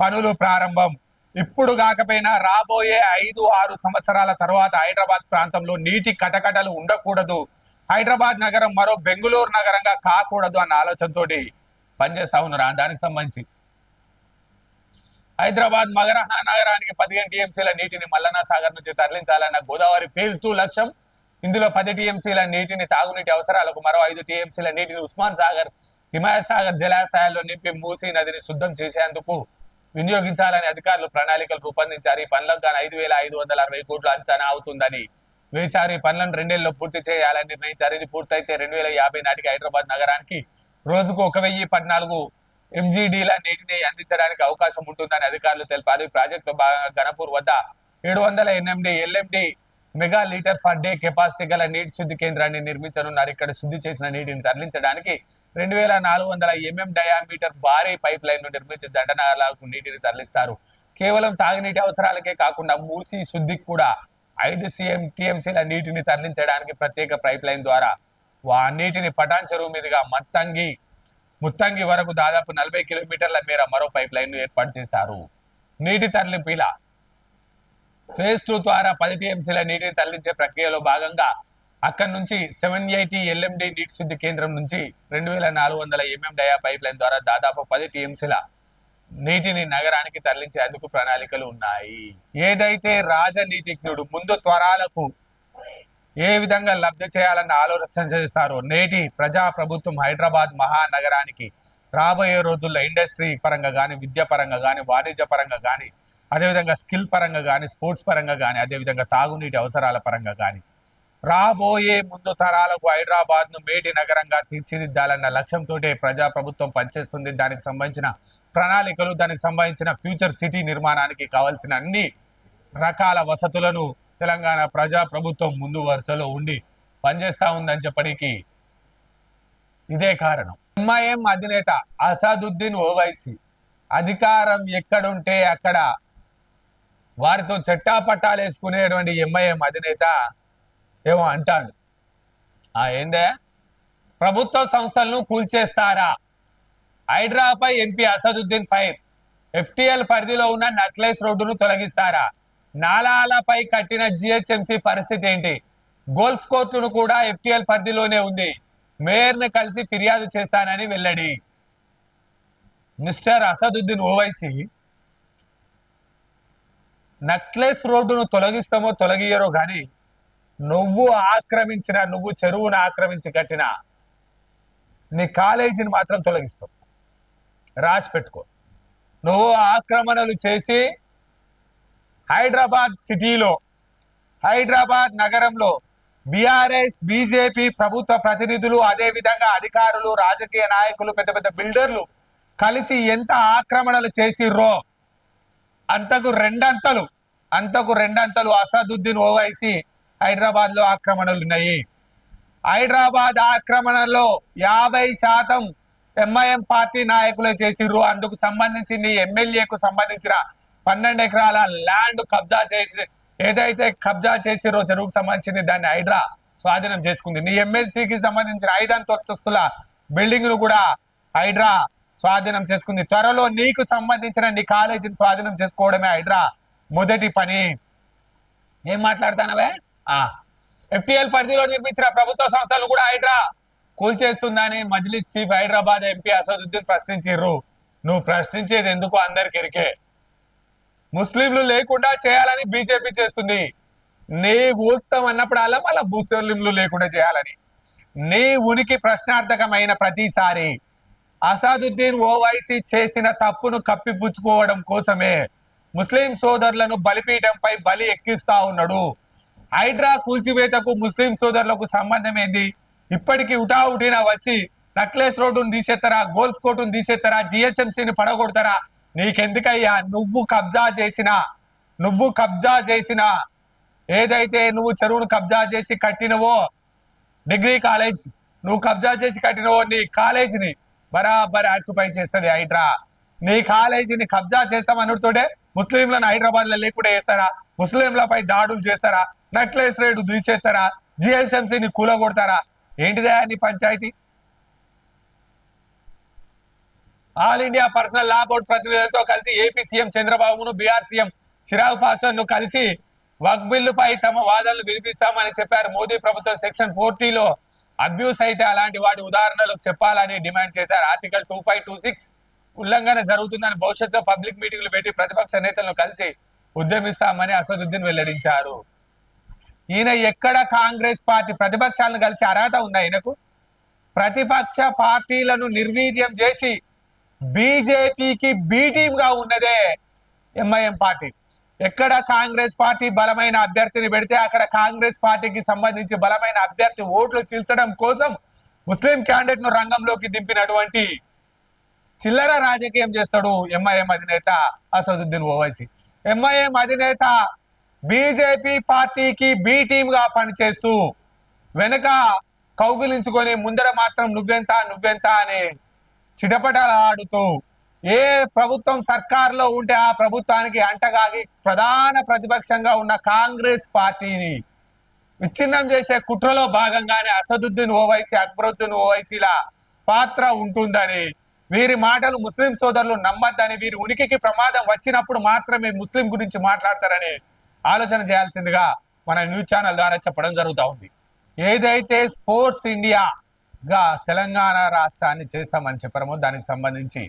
A: పనులు ప్రారంభం. ఇప్పుడు కాకపోయినా రాబోయే 5-6 సంవత్సరాల తర్వాత హైదరాబాద్ ప్రాంతంలో నీటి కటకటలు ఉండకూడదు, హైదరాబాద్ నగరం మరో బెంగుళూరు నగరంగా కాకూడదు అన్న ఆలోచనతోటి పనిచేస్తా ఉన్నారు. దానికి సంబంధించి హైదరాబాద్ నగరానికి 15 టీఎంసీల నీటిని మల్లన్న సాగర్ నుంచి తరలించాలన్న గోదావరి ఫేజ్ 2 లక్ష్యం. ఇందులో 10 టీఎంసీల నీటిని తాగునీటి అవసరాలకు, మరో 5 టీఎంసీల నీటిని ఉస్మాన్ సాగర్, హిమాయత్ సాగర్ జలాశయాల్లో నింపి మూసీ నదిని శుద్ధం చేసేందుకు వినియోగించాలని అధికారులు ప్రణాళికలు రూపొందించారు. ఈ పనులకు గాను 5,560 కోట్లు అంచనా అవుతుందని వేశారు. ఈ పనులను 2 ఏళ్లలో పూర్తి చేయాలని నిర్ణయించారు. ఇది పూర్తయితే 2050 నాటికి హైదరాబాద్ నగరానికి రోజుకు 1,014 ఎంజీడీల నీటిని అందించడానికి అవకాశం ఉంటుందని అధికారులు తెలిపారు. ఈ ప్రాజెక్టు భాగంగా గణపూర్ వద్ద 708 LMD mega litre per day capacity గల నీటి శుద్ధి కేంద్రాన్ని నిర్మించనున్నారు. ఇక్కడ శుద్ధి చేసిన నీటిని తరలించడానికి 2,400 ఎంఎం డయామీటర్ భారీ పైప్ లైన్ ను నిర్మించి జంటనగర్లకు నీటిని తరలిస్తారు. కేవలం తాగునీటి అవసరాలకే కాకుండా మూసీ శుద్ధికి కూడా 5 టీఎంసీల నీటిని తరలించడానికి ప్రత్యేక పైప్ లైన్ ద్వారా ఆ నీటిని పటాన్ చెరువు మీదుగా ముత్తంగి వరకు దాదాపు 40 కిలోమీటర్ల మేర మరో పైప్ లైన్ ను ఏర్పాటు చేస్తారు. నీటి తరలింపు ఇలా ఫేజ్ 2 ద్వారా 10 టీఎంసీల నీటిని తరలించే ప్రక్రియలో భాగంగా అక్కడి నుంచి 780 ఎల్ఎండి నీటి శుద్ధి కేంద్రం నుంచి 2,400 ఎంఎం డయా పైప్ లైన్ ద్వారా దాదాపు 10 టీఎంసీల నీటిని నగరానికి తరలించేందుకు ప్రణాళికలు ఉన్నాయి. ఏదైతే రాజనీతిజ్ఞుడు ముందు త్వరాలకు ఏ విధంగా లబ్ధి చేయాలన్న ఆలోచన చేస్తారో నేటి ప్రజా ప్రభుత్వం హైదరాబాద్ మహానగరానికి రాబోయే రోజుల్లో ఇండస్ట్రీ పరంగా కానీ, విద్య పరంగా కానీ, వాణిజ్య పరంగా కానీ, అదేవిధంగా స్కిల్ పరంగా కానీ, స్పోర్ట్స్ పరంగా కానీ, అదేవిధంగా తాగునీటి అవసరాల పరంగా కానీ రాబోయే ముందు తరాలకు హైదరాబాద్ ను మేటి నగరంగా తీర్చిదిద్దాలన్న లక్ష్యంతో ప్రజా ప్రభుత్వం పనిచేస్తుంది. దానికి సంబంధించిన ప్రణాళికలు, దానికి సంబంధించిన ఫ్యూచర్ సిటీ నిర్మాణానికి కావాల్సిన అన్ని రకాల వసతులను తెలంగాణ ప్రజా ప్రభుత్వం ముందు వరుసలో ఉండి పనిచేస్తా ఉందని చెప్పడానికి ఇదే కారణం. ఎంఐఎం అధినేత అసదుద్దీన్ ఓవైసీ అధికారం ఎక్కడుంటే అక్కడ వారితో చట్టాపట్టాలు వేసుకునేటువంటి ఎంఐఎం అధినేత ఏమో అంటాడు. ఏందే ప్రభుత్వ సంస్థలను కూల్చేస్తారా, హైడ్రాపై ఎంపీ అసదుద్దీన్ ఫైర్, ఎఫ్టిఎల్ పరిధిలో ఉన్న నక్లెస్ రోడ్డును తొలగిస్తారా, నాలాలపై కట్టిన జిహెచ్ఎంసీ పరిస్థితి ఏంటి, గోల్ఫ్ కోర్టును కూడా ఎఫ్టిఎల్ పరిధిలోనే ఉంది, మేయర్ ని కలిసి ఫిర్యాదు చేస్తానని వెల్లడి. మిస్టర్ అసదుద్దీన్ ఓవైసీ నక్లెస్ రోడ్డును తొలగిస్తామో తొలగియరో కానీ నువ్వు చెరువును ఆక్రమించి కట్టిన నీ కాలేజీని మాత్రం తొలగిస్తావు. రాసి పెట్టుకో. నువ్వు ఆక్రమణలు చేసి హైదరాబాద్ సిటీలో, హైదరాబాద్ నగరంలో బీఆర్ఎస్ బీజేపీ ప్రభుత్వ ప్రతినిధులు, అదే విధంగా అధికారులు, రాజకీయ నాయకులు, పెద్ద పెద్ద బిల్డర్లు కలిసి ఎంత ఆక్రమణలు చేసిర్రో అంతకు రెండంతలు అసదుద్దీన్ ఓవైసీ హైదరాబాద్ లో ఆక్రమణలు ఉన్నాయి. హైదరాబాద్ ఆక్రమణలో 50% ఎంఐఎం పార్టీ నాయకులే చేసిర్రు. అందుకు సంబంధించి నీ ఎమ్మెల్యేకు సంబంధించిన 12 ఎకరాల ల్యాండ్ ఏదైతే కబ్జా చేసిరో చెరువుకు సంబంధించింది దాన్ని హైడ్రా స్వాధీనం చేసుకుంది. నీ ఎమ్మెల్సీకి సంబంధించిన 5 అంతస్తుల బిల్డింగ్ ను కూడా హైడ్రా స్వాధీనం చేసుకుంది. త్వరలో నీకు సంబంధించిన నీ కాలేజీని స్వాధీనం చేసుకోవడమే హైడ్రా మొదటి పని. ఏం మాట్లాడతానవే? ఎఫ్టిఎల్ పరిధిలో నిర్మించిన ప్రభుత్వ సంస్థలను కూడా హైడ్రా కూల్చేస్తుందని మజ్లిస్ చీఫ్ హైదరాబాద్ ఎంపీ అసదుద్దీన్ ప్రశ్నించారు. నువ్వు ప్రశ్నించేది ఎందుకు అందరికి ఎరికే. ముస్లింలు లేకుండా చేయాలని బీజేపీ చేస్తుంది. నీ ఊస్తం అన్నప్పుడల్లా మళ్ళా ముస్లింలు లేకుండా చేయాలని. నీ ఉనికి ప్రశ్నార్థకమైన ప్రతిసారి అసదుద్దీన్ ఓవైసీ చేసిన తప్పును కప్పిపుచ్చుకోవడం కోసమే ముస్లిం సోదరులను బలిపీఠంపై బలి ఎక్కిస్తా ఉన్నాడు. హైడ్రా కూల్చివేతకు ముస్లిం సోదరులకు సంబంధం ఏంది? ఇప్పటికీ ఉటావుటిన వచ్చి నక్లెస్ రోడ్డును తీసేస్తారా, గోల్ఫ్ కోర్టును తీసేస్తారా, జిహెచ్ఎంసీని పడగొడతారా? నీకెందుకయ్యా? నువ్వు కబ్జా చేసిన ఏదైతే నువ్వు చెరువును కబ్జా చేసి కట్టినవో డిగ్రీ కాలేజ్, నువ్వు కబ్జా చేసి కట్టినవో నీ కాలేజీని బరాబర్ ఆక్యుపై చేస్తుంది హైడ్రా. నీ కాలేజీని కబ్జా చేస్తామనుతోటే ముస్లింలను హైదరాబాద్ లో లేకుండా చేస్తారా? ముస్లింలపై దాడులు చేస్తారా? నక్లెస్ రేటు తీసేస్తారా? జిహెచ్ఎంసీని కూలగొడతారా? ఏంటిదే నీ పంచాయతీ? All India Personal Law Board ప్రతినిధులతో కలిసి ఏపీ సీఎం చంద్రబాబును బీఆర్ సీఎం చిరాగ్ పాస్వాన్ ను కలిసి వక్ బిల్లుపై తమ వాదనలు వినిపిస్తామని చెప్పారు. మోదీ ప్రభుత్వం సెక్షన్ 40లో అబ్యూస్ అయితే అలాంటి వాటి ఉదాహరణలు చెప్పాలని డిమాండ్ చేశారు. ఆర్టికల్ 2526 ఉల్లంఘన జరుగుతుందని భవిష్యత్తులో పబ్లిక్ మీటింగ్లు పెట్టి ప్రతిపక్ష నేతలను కలిసి ఉద్యమిస్తామని అసదుద్దీన్ వెల్లడించారు. ఈయన ఎక్కడ కాంగ్రెస్ పార్టీ ప్రతిపక్షాలను కలిసి అర్హత ఉందా ఈయనకు? ప్రతిపక్ష పార్టీలను నిర్వీర్యం చేసి బీజేపీకి బి టీమ్ గా ఉన్నదే ఎంఐఎం పార్టీ. ఎక్కడ కాంగ్రెస్ పార్టీ బలమైన అభ్యర్థిని పెడితే అక్కడ కాంగ్రెస్ పార్టీకి సంబంధించి బలమైన అభ్యర్థి ఓట్లు చీల్చడం కోసం ముస్లిం క్యాండిడేట్ ను రంగంలోకి దింపినటువంటి చిల్లర రాజకీయం చేస్తాడు ఎంఐఎం అధినేత అసదుద్దీన్ ఓవైసీ. ఎంఐఎం అధినేత బీజేపీ పార్టీకి బి టీమ్ గా పనిచేస్తూ వెనుక కౌగిలించుకొని ముందర మాత్రం నువ్వెంత అని చిటపటలాడుతూ ఏ ప్రభుత్వం సర్కార్లో ఉంటే ఆ ప్రభుత్వానికి అంటగాగి ప్రధాన ప్రతిపక్షంగా ఉన్న కాంగ్రెస్ పార్టీని విచ్ఛిన్నం చేసే కుట్రలో భాగంగానే అసదుద్దీన్ ఓవైసీ, అక్బరుద్దీన్ ఓవైసీల పాత్ర ఉంటుందని, వీరి మాటలు ముస్లిం సోదరులు నమ్మద్దని, వీరి ఉనికికి ప్రమాదం వచ్చినప్పుడు మాత్రమే ముస్లిం గురించి మాట్లాడతారని ఆలోచన చేయాల్సిందిగా మన న్యూస్ ఛానల్ ద్వారా చెప్పడం జరుగుతూ ఉంది. ఏదైతే స్పోర్ట్స్ ఇండియాగా తెలంగాణ రాష్ట్రాన్ని చేస్తామని చెప్పారమో దానికి సంబంధించి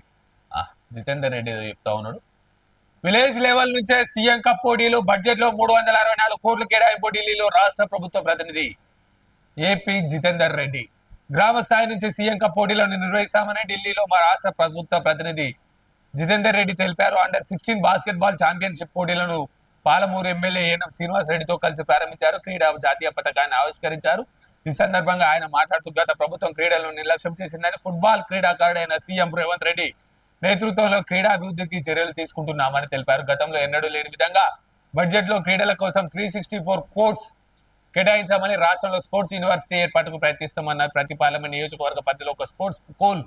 A: జితేందర్ రెడ్డి చెప్తా ఉన్నాడు. విలేజ్ లెవెల్ నుంచే సీఎం కప్ పోటీలు, బడ్జెట్ లో 364 కోట్లు కేటాయింపు ఢిల్లీలో రాష్ట్ర ప్రభుత్వ ప్రతినిధి ఏపీ జితేందర్ రెడ్డి. గ్రామ స్థాయి నుంచి సీఎం కప్ పోటీలను నిర్వహిస్తామని ఢిల్లీలో మా రాష్ట్ర ప్రభుత్వ ప్రతినిధి జితేందర్ రెడ్డి తెలిపారు. అండర్-16 బాస్కెట్బాల్ ఛాంపియన్షిప్ పోటీలను పాలమూరు ఎమ్మెల్యే ఏనం శ్రీనివాస్ రెడ్డితో కలిసి ప్రారంభించారు. క్రీడా జాతీయ పథకాన్ని ఆవిష్కరించారు. ఈ సందర్భంగా ఆయన మాట్లాడుతూ గత ప్రభుత్వం క్రీడలను నిర్లక్ష్యం చేసిందని, ఫుట్బాల్ క్రీడాకారుడైన సీఎం రేవంత్ రెడ్డి నేతృత్వంలో క్రీడా అభివృద్ధికి చర్యలు తీసుకుంటున్నామని తెలిపారు. గతంలో ఎన్నడూ లేని విధంగా బడ్జెట్ లో క్రీడల కోసం 364 కోట్స్ కేటాయించామని, రాష్ట్రంలో స్పోర్ట్స్ యూనివర్సిటీ ఏర్పాటుకు ప్రయత్నిస్తామన్న, ప్రతి పార్లమెంట్ నియోజకవర్గ పరిధిలో ఒక స్పోర్ట్స్ స్కూల్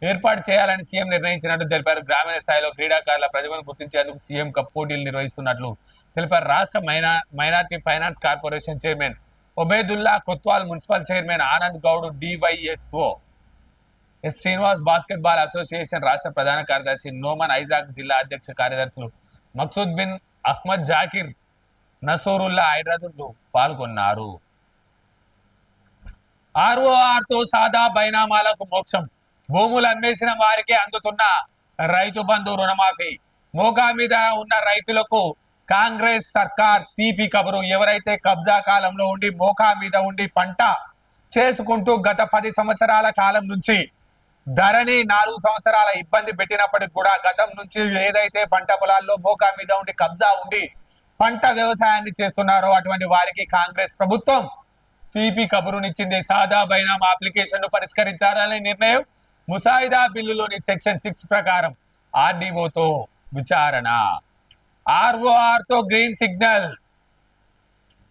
A: ఏర్పాటు చేయాలని సీఎం నిర్ణయించినట్టు తెలిపారు. గ్రామీణ స్థాయిలో క్రీడాకారుల ప్రతిభను గుర్తించేందుకు సీఎం కప్ పోటీలు నిర్వహిస్తున్నట్లు తెలిపారు. రాష్ట్ర minority finance corporation chairman Obedullah, Kotwal municipal chairman Anand Goud, DYSO S Srinivas, basketball association రాష్ట్ర ప్రధాన కార్యదర్శి నోమన్ ఐజాక్, జిల్లా అధ్యక్ష కార్యదర్శులు మక్సూద్ బిన్ అహ్మద్, జాకిర్, నసూరుల్లా, హైదరాబాద్ పాల్గొన్నారు. ఆర్ఓఆర్ తో సాదా బైనామాలకు మోక్షం, భూములు అమ్మేసిన వారికే అందుతున్న రైతు బంధు రుణమాఫీ, మోగా మీద ఉన్న రైతులకు కాంగ్రెస్ సర్కార్ తీపి కబురు. ఎవరైతే కబ్జా కాలంలో ఉండి మోకా మీద ఉండి పంట చేసుకుంటూ గత 10 సంవత్సరాల కాలం నుంచి ధరని 4 సంవత్సరాల ఇబ్బంది పెట్టినప్పటికి కూడా గతం నుంచి ఏదైతే పంట పొలాల్లో మోకా మీద ఉండి కబ్జా ఉండి పంట వ్యవసాయాన్ని చేస్తున్నారో అటువంటి వారికి కాంగ్రెస్ ప్రభుత్వం తీపి కబురునిచ్చింది. సాదా బైనామా అప్లికేషన్ ను పరిష్కరించాలనే నిర్ణయం, ముసాయిదా బిల్లులోని సెక్షన్ 6 ప్రకారం ఆర్డీఓతో విచారణ. ఆర్ఓఆర్ తో గ్రీన్ సిగ్నల్,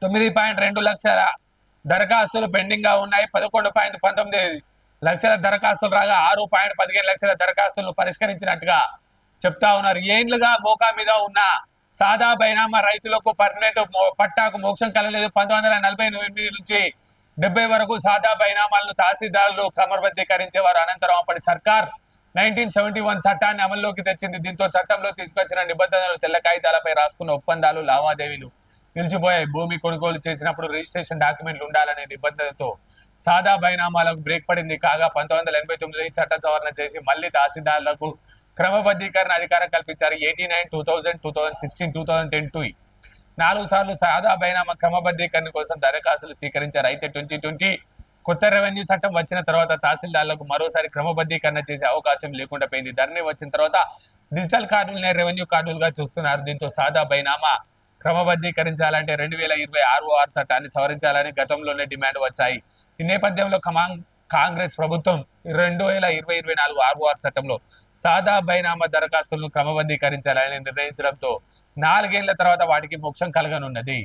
A: 9.2 లక్షల దరఖాస్తులు పెండింగ్ గా ఉన్నాయి. 11.19 లక్షల దరఖాస్తులు రాగా 6.15 లక్షల దరఖాస్తులను పరిష్కరించినట్టుగా చెప్తా ఉన్నారు. ఏండ్లుగా మోకా మీద ఉన్న సాదా బైనామా రైతులకు పర్మనెంట్ పట్టాకు మోక్షం కలలేదు. 1948 నుంచి 70 వరకు సాదా బైనామాలను తహసీల్దారులు క్రమబద్ధీకరించేవారు. అనంతరం అప్పటి సర్కార్ 1971 చట్టాన్ని అమల్లోకి తెచ్చింది. దీంతో చట్టంలో తీసుకొచ్చిన నిబంధనలు తెల్ల కాగితాలపై రాసుకున్న ఒప్పందాలు, లావాదేవీలు నిలిచిపోయాయి. భూమి కొనుగోలు చేసినప్పుడు రిజిస్ట్రేషన్ డాక్యుమెంట్లు ఉండాలనే నిబంధనతో సాదా బైనామాలకు బ్రేక్ పడింది. కాగా 1989 చట్ట సవరణ చేసి మళ్లీ తహసీల్దారులకు క్రమబద్ధీకరణ అధికారం కల్పించారు. 89, 2000, 2016, 2022 4 సార్లు సాదా బైనామా క్రమబద్ధీకరణ కోసం దరఖాస్తులు స్వీకరించారు. అయితే 2020 కొత్త రెవెన్యూ చట్టం వచ్చిన తర్వాత తహసీల్దార్లకు మరోసారి క్రమబద్ధీకరణ చేసే అవకాశం లేకుండా పోయింది. ధరణి వచ్చిన తర్వాత డిజిటల్ కార్డులనే రెవెన్యూ కార్డులుగా చూస్తున్నారు. దీంతో సాదా బైనామా క్రమబద్ధీకరించాలంటే 2020 ఆర్ఓఆర్ చట్టాన్ని సవరించాలని గతంలోనే డిమాండ్ వచ్చాయి. ఈ నేపథ్యంలో కాంగ్రెస్ ప్రభుత్వం 2020-24 ఆర్ఓఆర్ చట్టంలో సాదా బైనామా దరఖాస్తులను క్రమబద్ధీకరించాలని నిర్ణయించడంతో 4 ఏళ్ల తర్వాత వాటికి మోక్షం కలగనున్నది.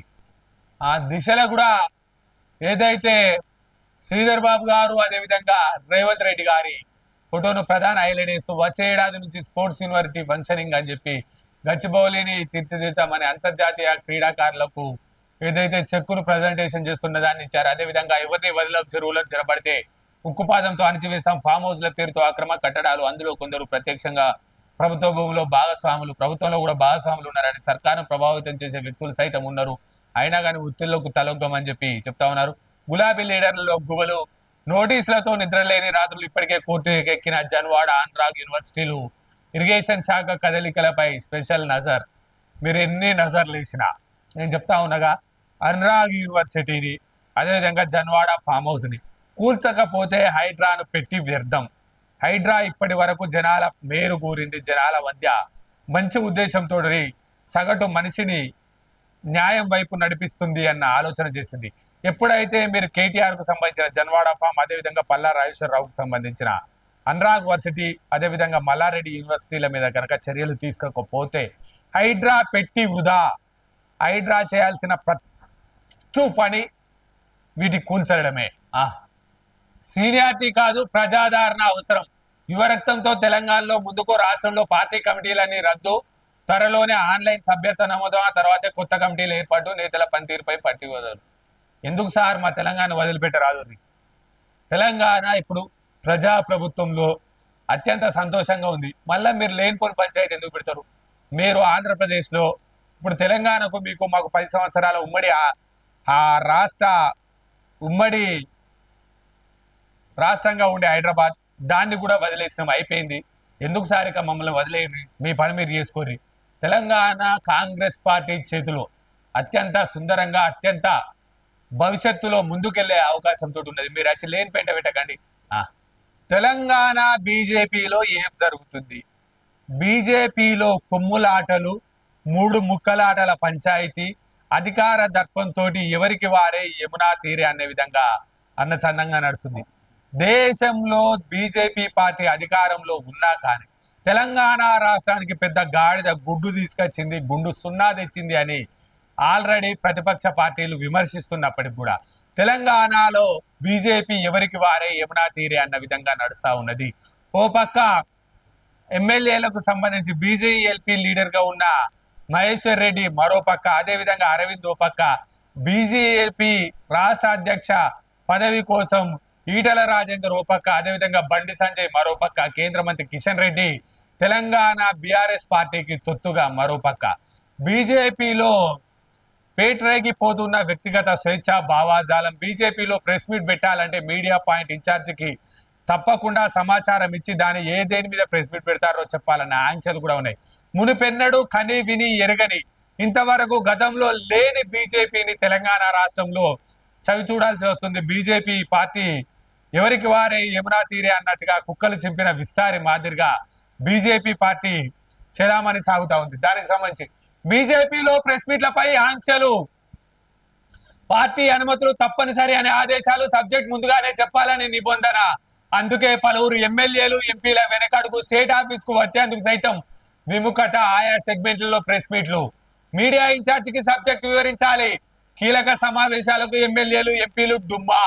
A: ఆ దిశలో కూడా ఏదైతే శ్రీధర్ బాబు గారు, అదేవిధంగా రేవంత్ రెడ్డి గారి ఫోటోను ప్రధాన హైలైట్ చేస్తూ వచ్చే ఏడాది నుంచి స్పోర్ట్స్ యూనివర్సిటీ ఫంక్షనింగ్ అని చెప్పి గచ్చిబౌలిని తీర్చిదిద్దామని అంతర్జాతీయ క్రీడాకారులకు ఏదైతే చెక్కును ప్రజెంటేషన్ చేస్తున్న దాన్ని ఇచ్చారు. అదేవిధంగా ఎవరిని వదిలో చెరువులను చెరబడితే ఉక్కుపాదంతో అణచివేస్తాం, ఫామ్ హౌస్ల పేరుతో అక్రమ కట్టడాలు, అందులో కొందరు ప్రత్యక్షంగా ప్రభుత్వ భూమిలో భాగస్వాములు, ప్రభుత్వంలో కూడా భాగస్వాములు ఉన్నారని, సర్కారును ప్రభావితం చేసే వ్యక్తులు సైతం ఉన్నారు, అయినా కానీ ఉత్తిళ్లకు తలొగ్గమని చెప్పి చెప్తా ఉన్నారు. గులాబీ లీడర్లలో గుబలు, నోటీసులతో నిద్రలేని రాత్రులు, ఇప్పటికే కోర్టు ఎక్కిన జన్వాడ, ఆంధ్రాగ్ యూనివర్సిటీలు, ఇరిగేషన్ శాఖ కదలికలపై స్పెషల్ నజర్. మీరు ఎన్ని నజర్లు వేసినా నేను చెప్తా ఉన్నగా, అనురాగ్ యూనివర్సిటీని అదేవిధంగా జన్వాడ ఫామ్ హౌస్ని కూల్చకపోతే హైడ్రాను పెట్టి వ్యర్థం. హైడ్రా ఇప్పటి వరకు జనాల మేలు కూరింది, జనాల మధ్య మంచి ఉద్దేశంతో సగటు మనిషిని న్యాయం వైపు నడిపిస్తుంది అన్న ఆలోచన చేసింది. ఎప్పుడైతే మీరు కేటీఆర్ కు సంబంధించిన జన్వాడ ఫామ్, అదేవిధంగా పల్లా రాజేశ్వరరావుకు సంబంధించిన అనురాగ్ యూనివర్సిటీ, అదేవిధంగా మల్లారెడ్డి యూనివర్సిటీల మీద కనుక చర్యలు తీసుకోకపోతే హైడ్రా పెట్టి వృధా. హైడ్రా చేయాల్సిన ప్రతి పని వీటి కూల్చడమే. సీనియారిటీ కాదు, ప్రజాదరణ అవసరం. యువరక్తంతో తెలంగాణలో ముందుకు, రాష్ట్రంలో పార్టీ కమిటీలన్నీ రద్దు, త్వరలోనే ఆన్లైన్ సభ్యత్వ నమోదు, ఆ తర్వాత కొత్త కమిటీలు ఏర్పాటు, నేతల పనితీరుపై పట్టి వదలు. ఎందుకు సార్ మా తెలంగాణ వదిలిపెట్టరాదు? తెలంగాణ ఇప్పుడు ప్రజాప్రభుత్వంలో అత్యంత సంతోషంగా ఉంది. మళ్ళీ మీరు లేనిపోని పంచాయతీ ఎందుకు పెడతారు? మీరు ఆంధ్రప్రదేశ్లో ఇప్పుడు తెలంగాణకు మీకు మాకు 10 సంవత్సరాల ఉమ్మడి ఆ రాష్ట్ర ఉమ్మడి రాష్ట్రంగా ఉండే హైదరాబాద్, దాన్ని కూడా వదిలేసినాం, అయిపోయింది. ఎందుకు సారిక మమ్మల్ని వదిలేయండి, మీ పని మీరు చేసుకోరి. తెలంగాణ కాంగ్రెస్ పార్టీ చేతిలో అత్యంత సుందరంగా, అత్యంత భవిష్యత్తులో ముందుకెళ్లే అవకాశంతో ఉన్నది. మీరు వచ్చి లేని పెంట పెట్టకండి. తెలంగాణ బీజేపీలో ఏం జరుగుతుంది? బీజేపీలో కొమ్ములాటలు, 3 ముక్కలాటల పంచాయతీ, అధికార దర్పంతో ఎవరికి వారే యమునా తీరే అనే విధంగా అన్నచందంగా నడుస్తుంది. దేశంలో బీజేపీ పార్టీ అధికారంలో ఉన్నా కానీ తెలంగాణ రాష్ట్రానికి పెద్ద గాడిద గుడ్డు తీసుకొచ్చింది, గుండు సున్నా తెచ్చింది అని ఆల్రెడీ ప్రతిపక్ష పార్టీలు విమర్శిస్తున్నప్పటికి కూడా తెలంగాణలో బీజేపీ ఎవరికి వారే యమునా తీరే అన్న విధంగా నడుస్తా ఉన్నది. ఓ పక్క ఎమ్మెల్యేలకు సంబంధించి బీజేఎల్పీ లీడర్ గా ఉన్న మహేశ్వర్ రెడ్డి మరో పక్క, అదేవిధంగా అరవింద్ ఓ పక్క, బీజేపీ రాష్ట్ర అధ్యక్ష పదవి కోసం ఈటల రాజేందర్ ఓ పక్క, అదేవిధంగా బండి సంజయ్ మరో పక్క, కేంద్ర మంత్రి కిషన్ రెడ్డి తెలంగాణ బీఆర్ఎస్ పార్టీకి తొత్తుగా మరో పక్క, బీజేపీలో పేటరేగిపోతున్న వ్యక్తిగత స్వేచ్ఛ భావాజాలం. బీజేపీలో ప్రెస్ మీట్ పెట్టాలంటే మీడియా పాయింట్ ఇన్ఛార్జికి తప్పకుండా సమాచారం ఇచ్చి దాన్ని ఏ దేని మీద ప్రెస్ మీట్ పెడతారో చెప్పాలన్న ఆంక్షలు కూడా ఉన్నాయి. మునిపెన్నడు కని విని ఎరగని, ఇంతవరకు గతంలో లేని బీజేపీని తెలంగాణ రాష్ట్రంలో చవి చూడాల్సి వస్తుంది. బీజేపీ పార్టీ ఎవరికి వారే యమునా తీరే అన్నట్టుగా కుక్కలు చింపిన విస్తారి మాదిరిగా బీజేపీ పార్టీ చెలామణి సాగుతా ఉంది. దానికి సంబంధించి బీజేపీలో ప్రెస్ మీట్లపై ఆంక్షలు, పార్టీ అనుమతులు తప్పనిసరి అనే ఆదేశాలు, సబ్జెక్ట్ ముందుగానే చెప్పాలని నిబంధన. అందుకే పలువురు ఎమ్మెల్యేలు, ఎంపీల వెనకడుగు, స్టేట్ ఆఫీస్ కు వచ్చేందుకు సైతం విముఖత. ఆయా సెగ్మెంట్లలో ప్రెస్ మీట్లు, మీడియా ఇన్ఛార్జికి సబ్జెక్ట్ వివరించాలి. కీలక సమావేశాలకు ఎమ్మెల్యేలు, ఎంపీలు డుమ్మా.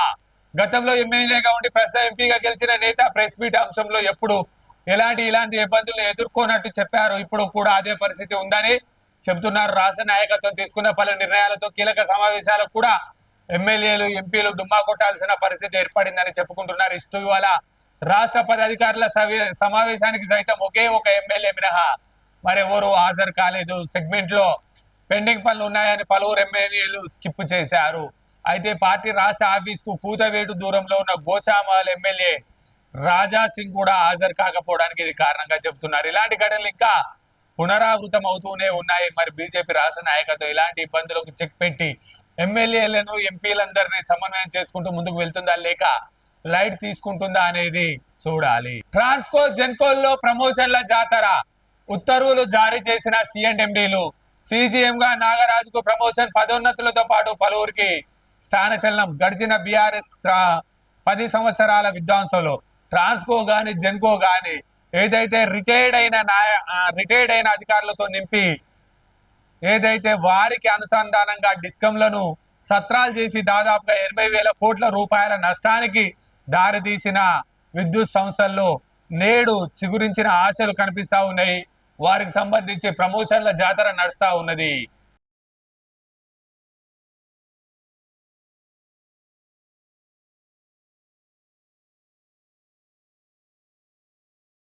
A: గతంలో ఎమ్మెల్యేగా ఉండి ప్రస్తుతం ఎంపీగా గెలిచిన నేత ప్రెస్ మీట్ అంశంలో ఎప్పుడు ఇలాంటి ఇబ్బందులు ఎదుర్కొన్నట్టు చెప్పారు. ఇప్పుడు కూడా అదే పరిస్థితి ఉందని చెబుతున్నారు. రాష్ట్ర నాయకత్వం తీసుకున్న పలు నిర్ణయాలతో కీలక సమావేశాలకు కూడా ఎమ్మెల్యేలు, ఎంపీలు డుమ్మా కొట్టాల్సిన పరిస్థితి ఏర్పడిందని చెప్పుకుంటున్నారు. ఇవాళ రాష్ట్ర పదాధికారుల సమావేశానికి సైతం ఒకే ఒక ఎమ్మెల్యే మినహా మరెవరు హాజరు కాలేదు. సెగ్మెంట్ లో పెండింగ్ పనులు ఉన్నాయని పలువురు ఎమ్మెల్యేలు స్కిప్ చేశారు. అయితే పార్టీ రాష్ట్ర ఆఫీస్ కు కూతవేటు దూరంలో ఉన్న గోచామహల్ ఎమ్మెల్యే రాజా సింగ్ కూడా హాజరు కాకపోవడానికి ఇది కారణంగా చెబుతున్నారు. ఇలాంటి ఘటనలు ఇంకా పునరావృతం అవుతూనే ఉన్నాయి. మరి బీజేపీ రాష్ట్ర నాయకత్వం ఇలాంటి ఇబ్బందులకు చెక్ పెట్టి ఎమ్మెల్యేలను, ఎంపీలందరినీ సమన్వయం చేసుకుంటూ ముందుకు వెళ్తుందా లేక లైట్ తీసుకుంటుందా అనేది చూడాలి. ట్రాన్స్కో జెన్కోల్లో ప్రమోషన్ల జాతర, ఉత్తర్వులు జారీ చేసిన సిఎండ్ఎండీలు. సీజీఎం గా నాగరాజుకు ప్రమోషన్, పదోన్నతులతో పాటు పలువురికి స్థానచలనం. గడిచిన బీఆర్ఎస్ 10 సంవత్సరాల విధ్వంసంలో ట్రాన్స్కో గాని, జెన్కో గాని ఏదైతే రిటైర్డ్ అయిన అధికారులతో నింపి ఏదైతే వారికి అనుసంధానంగా డిస్కంలను సత్రాలు చేసి దాదాపుగా 80,000 కోట్ల రూపాయల నష్టానికి దారితీసిన విద్యుత్ సంస్థల్లో నేడు చిగురించిన ఆశలు కనిపిస్తా ఉన్నాయి. వారికి సంబంధించి ప్రమోషన్ల జాతర నడుస్తా ఉన్నది.